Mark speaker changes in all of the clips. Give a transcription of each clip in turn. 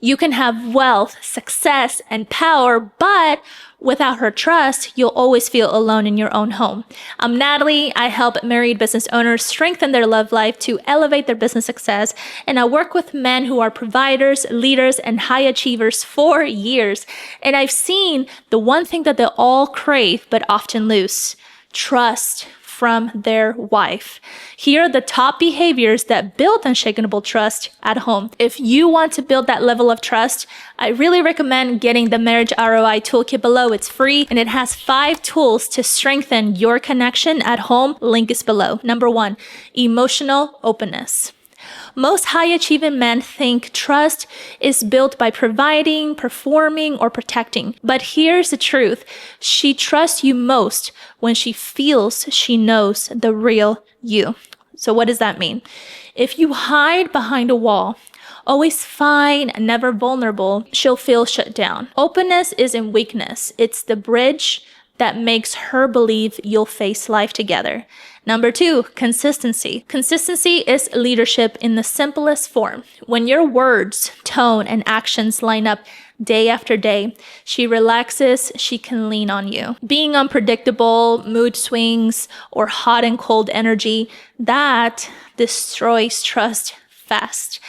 Speaker 1: You can have wealth, success, and power, but without her trust, you'll always feel alone in your own home. I'm Natalie. I help married business owners strengthen their love life to elevate their business success. And I work with men who are providers, leaders, and high achievers for years. And I've seen the one thing that they all crave but often lose: trust from their wife. Here are the top behaviors that build unshakable trust at home. If you want to build that level of trust, I really recommend getting the Marriage ROI Toolkit below. It's free and it has 5 tools to strengthen your connection at home. Link is below. Number 1, emotional openness. Most high-achieving men think trust is built by providing, performing, or protecting. But here's the truth. She trusts you most when she feels she knows the real you. So what does that mean? If you hide behind a wall, always fine, never vulnerable, she'll feel shut down. Openness isn't weakness. It's the bridge that makes her believe you'll face life together. Number 2, consistency. Consistency is leadership in the simplest form. When your words, tone, and actions line up day after day, she relaxes, she can lean on you. Being unpredictable, mood swings, or hot and cold energy, that destroys trust fast.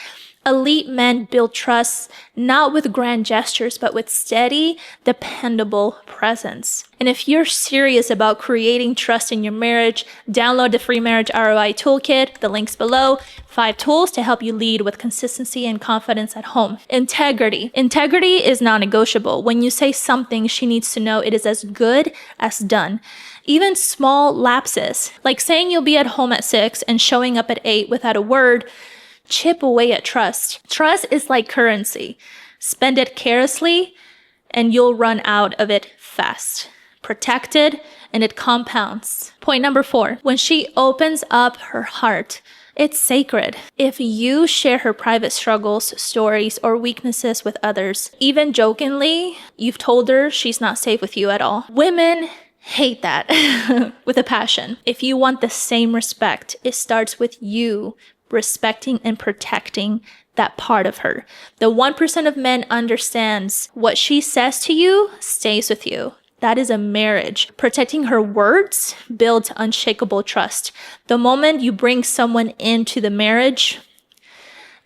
Speaker 1: Elite men build trust not with grand gestures, but with steady, dependable presence. And if you're serious about creating trust in your marriage, download the free Marriage ROI Toolkit. The link's below. 5 tools to help you lead with consistency and confidence at home. Integrity. Integrity is non-negotiable. When you say something, she needs to know it is as good as done. Even small lapses, like saying you'll be at home at 6 and showing up at 8 without a word, chip away at trust. Trust is like currency. Spend it carelessly and you'll run out of it fast. Protect it and it compounds. Point number 4, when she opens up her heart, it's sacred. If you share her private struggles, stories, or weaknesses with others, even jokingly, you've told her she's not safe with you at all. Women hate that with a passion. If you want the same respect, it starts with you respecting and protecting that part of her. The 1% of men understands what she says to you stays with you. That is a marriage. Protecting her words builds unshakable trust. The moment you bring someone into the marriage,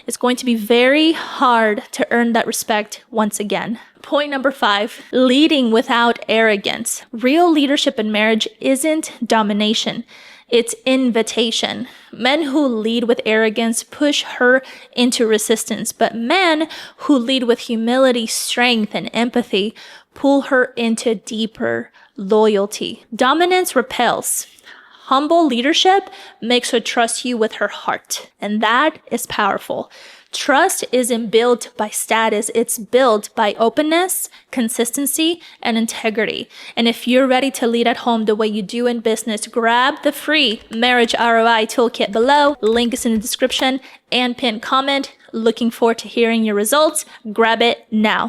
Speaker 1: it's going to be very hard to earn that respect once again. Point number 5, leading without arrogance. Real leadership in marriage isn't domination. It's invitation. Men who lead with arrogance push her into resistance, but men who lead with humility, strength, and empathy pull her into deeper loyalty. Dominance repels. Humble leadership makes her trust you with her heart, and that is powerful. Trust isn't built by status, it's built by openness, consistency, and integrity. And if you're ready to lead at home the way you do in business, grab the free Marriage ROI Toolkit below. Link is in the description and pinned comment. Looking forward to hearing your results. Grab it now.